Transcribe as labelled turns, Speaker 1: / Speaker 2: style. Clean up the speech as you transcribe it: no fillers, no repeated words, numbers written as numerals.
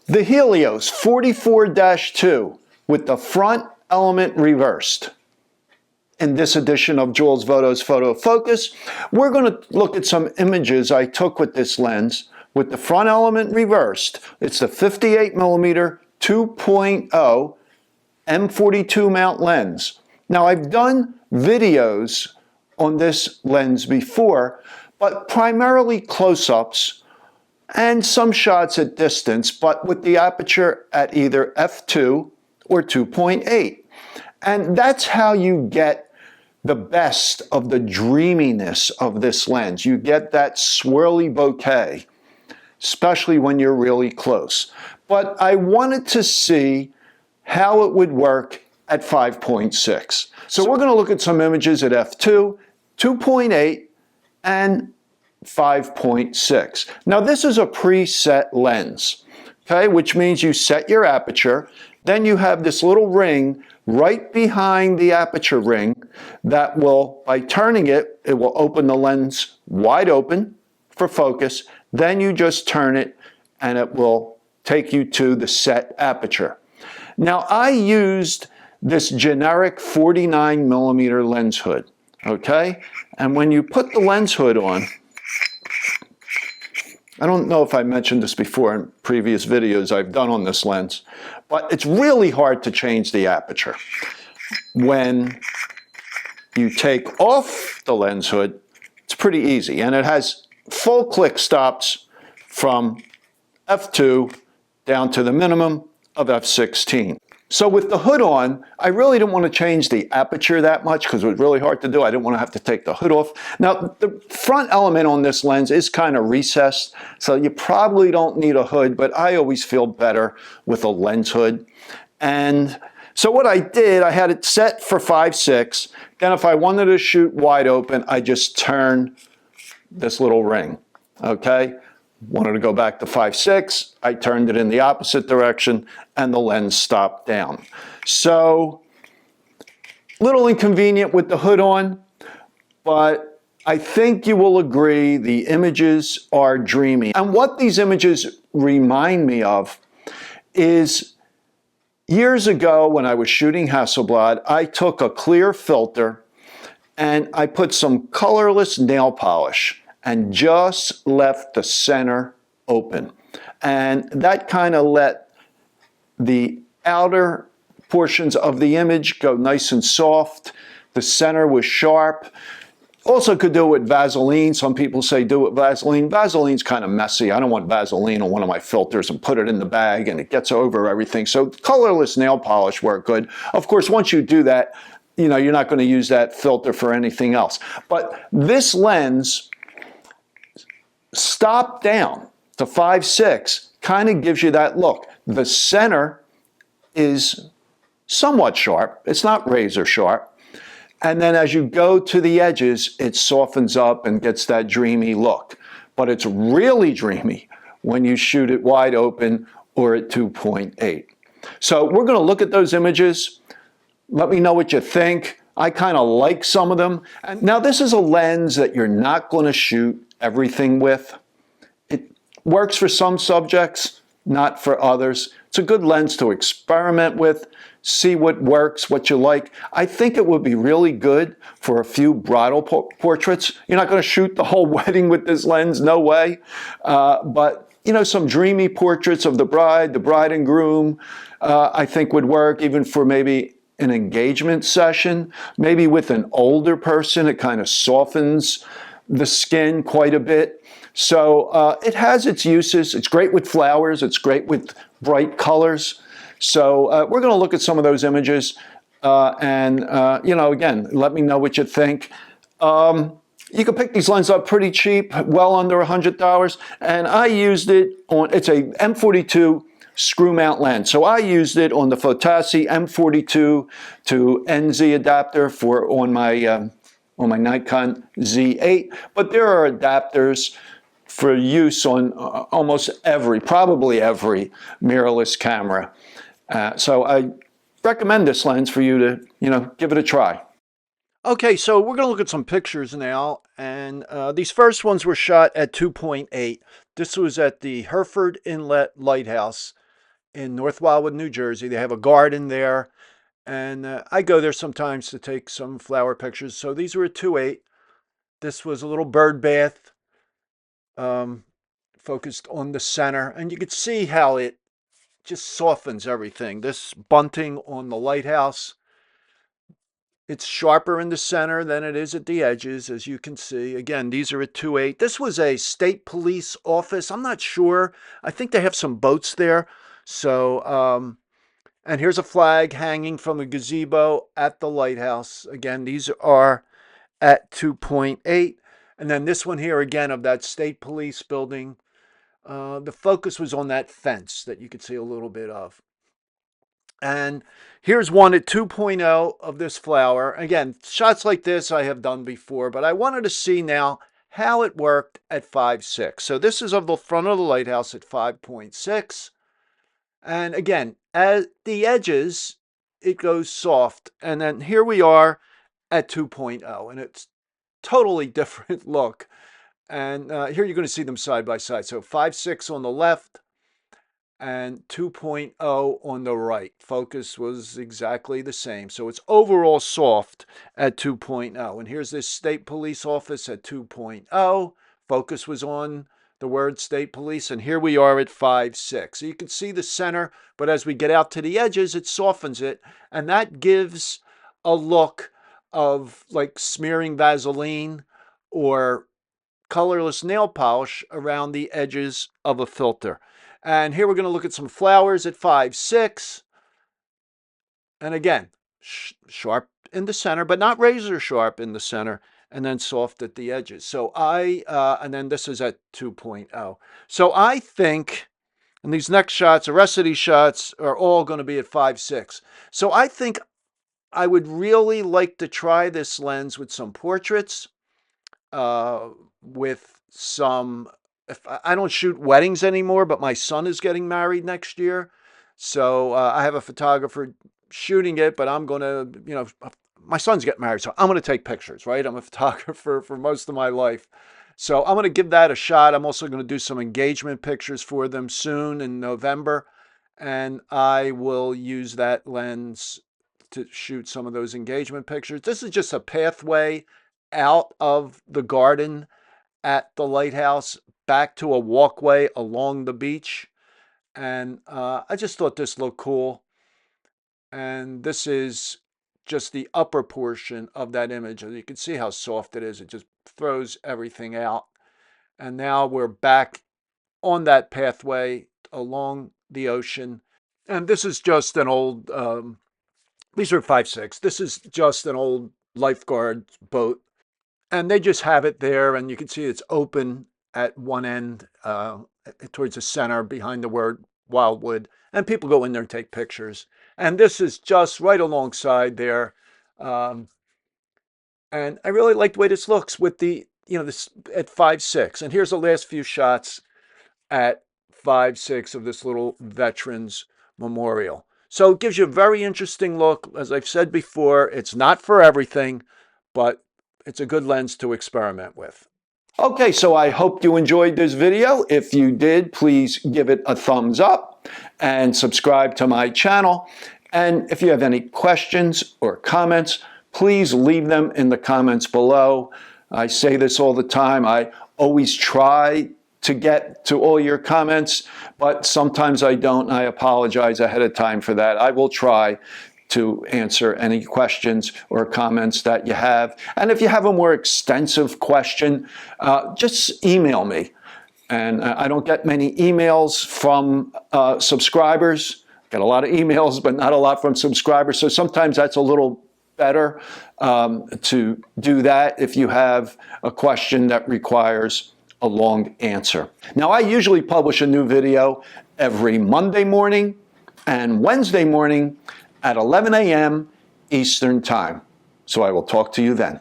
Speaker 1: The Helios 44-2 with the front element reversed. In this edition of Jules Voto's Photo Focus, we're going to look at some images I took with this lens with the front element reversed. It's the 58mm 2.0 M42 mount lens. Now, I've done videos on this lens before, but primarily close-ups and some shots at distance, but with the aperture at either f2 or 2.8. And that's how you get the best of the dreaminess of this lens. You get that swirly bouquet, especially when you're really close. But I wanted to see how it would work at 5.6. So we're going to look at some images at f2, 2.8, and 5.6. Now this is a preset lens, okay, which means you set your aperture, then you have this little ring right behind the aperture ring that will, by turning it, it will open the lens wide open for focus, then you just turn it and it will take you to the set aperture. Now I used this generic 49mm lens hood, okay, and when you put the lens hood on, I don't know if I mentioned this before in previous videos I've done on this lens, but it's really hard to change the aperture. When you take off the lens hood, it's pretty easy, and it has full click stops from f2 down to the minimum of f16. So with the hood on, I really didn't want to change the aperture that much because it was really hard to do. I didn't want to have to take the hood off. Now, the front element on this lens is kind of recessed, so you probably don't need a hood, but I always feel better with a lens hood. And so what I did, I had it set for 5.6. Then if I wanted to shoot wide open, I just turn this little ring, okay? Wanted to go back to 5.6, I turned it in the opposite direction and the lens stopped down. So, little inconvenient with the hood on, but I think you will agree the images are dreamy. And what these images remind me of is years ago when I was shooting Hasselblad, I took a clear filter and I put some colorless nail polish and just left the center open. And that kind of let the outer portions of the image go nice and soft. The center was sharp. Also could do it with Vaseline. Some people say do it with Vaseline. Vaseline's kind of messy. I don't want Vaseline on one of my filters and put it in the bag and it gets over everything. So colorless nail polish worked good. Of course, once you do that, you know, you're not going to use that filter for anything else. But this lens, stop down to 5.6, kind of gives you that look. The center is somewhat sharp. It's not razor sharp. And then as you go to the edges, it softens up and gets that dreamy look. But it's really dreamy when you shoot it wide open or at 2.8. So we're going to look at those images. Let me know what you think. I kind of like some of them. And now this is a lens that you're not going to shoot everything with. It works for some subjects, not for others. It's a good lens to experiment with, see what works, what you like. I think it would be really good for a few bridal portraits. You're not going to shoot the whole wedding with this lens, no way. But you know, some dreamy portraits of the bride and groom, I think would work even for maybe an engagement session, maybe with an older person. It kind of softens the skin quite a bit. So it has its uses. It's great with flowers. It's great with bright colors. So we're going to look at some of those images. You know, again, let me know what you think. You can pick these lenses up pretty cheap, well under $100. And I used it on, it's a M42 screw mount lens. So I used it on the Fotassi M42 to NZ adapter for on my Nikon Z8, but there are adapters for use on almost every, probably every mirrorless camera. So I recommend this lens for you to, you know, give it a try. Okay, so we're going to look at some pictures now, and these first ones were shot at 2.8. This was at the Hereford Inlet Lighthouse in North Wildwood, New Jersey. They have a garden there, and I go there sometimes to take some flower pictures. So these were a 2.8. This was a little bird bath, um, focused on the center, and you could see how it just softens everything. This bunting on the lighthouse, it's sharper in the center than it is at the edges, as you can see. Again, these are at 2.8. This was a state police office. I'm not sure. I think they have some boats there. So, and here's a flag hanging from a gazebo at the lighthouse. Again, these are at 2.8. And then this one here, again, of that state police building. The focus was on that fence that you could see a little bit of. And here's one at 2.0 of this flower. Again, shots like this I have done before, but I wanted to see now how it worked at 5.6. So this is of the front of the lighthouse at 5.6. And again, at the edges, it goes soft. And then here we are at 2.0, and it's totally different look. And here you're going to see them side by side. So 5.6 on the left and 2.0 on the right. Focus was exactly the same. So it's overall soft at 2.0. And here's this state police office at 2.0. Focus was on the word state police. And here we are at 5.6. So you can see the center, but as we get out to the edges, it softens it. And that gives a look of like smearing Vaseline or colorless nail polish around the edges of a filter. And here we're going to look at some flowers at 5.6. And again, sharp in the center, but not razor sharp in the center, and then soft at the edges. So and then this is at 2.0. So I think, and these next shots, the rest of these shots are all going to be at 5.6. So I think I would really like to try this lens with some portraits, with some, if I don't shoot weddings anymore, but my son is getting married next year. So I have a photographer shooting it, but I'm going to, my son's getting married, so I'm going to take pictures, right? I'm a photographer for most of my life. So I'm going to give that a shot. I'm also going to do some engagement pictures for them soon in November. And I will use that lens to shoot some of those engagement pictures. This is just a pathway out of the garden at the lighthouse back to a walkway along the beach. And I just thought this looked cool. And this is just the upper portion of that image. And you can see how soft it is. It just throws everything out. And now we're back on that pathway along the ocean. And this is just an old, these are 5.6. This is just an old lifeguard boat. And they just have it there, and you can see it's open at one end, towards the center behind the word Wildwood, and people go in there and take pictures. And this is just right alongside there. And I really like the way this looks with the, this at 5.6. And here's the last few shots at 5.6 of this little Veterans Memorial. So it gives you a very interesting look. As I've said before, it's not for everything, but it's a good lens to experiment with. Okay, so I hope you enjoyed this video. If you did, please give it a thumbs up and subscribe to my channel. And if you have any questions or comments, please leave them in the comments below. I say this all the time. I always try to get to all your comments, but sometimes I don't. I apologize ahead of time for that. I will try to answer any questions or comments that you have. And if you have a more extensive question, just email me. And I don't get many emails from subscribers. I get a lot of emails, but not a lot from subscribers. So sometimes that's a little better to do that if you have a question that requires a long answer. Now, I usually publish a new video every Monday morning and Wednesday morning at 11 a.m. Eastern Time. So I will talk to you then.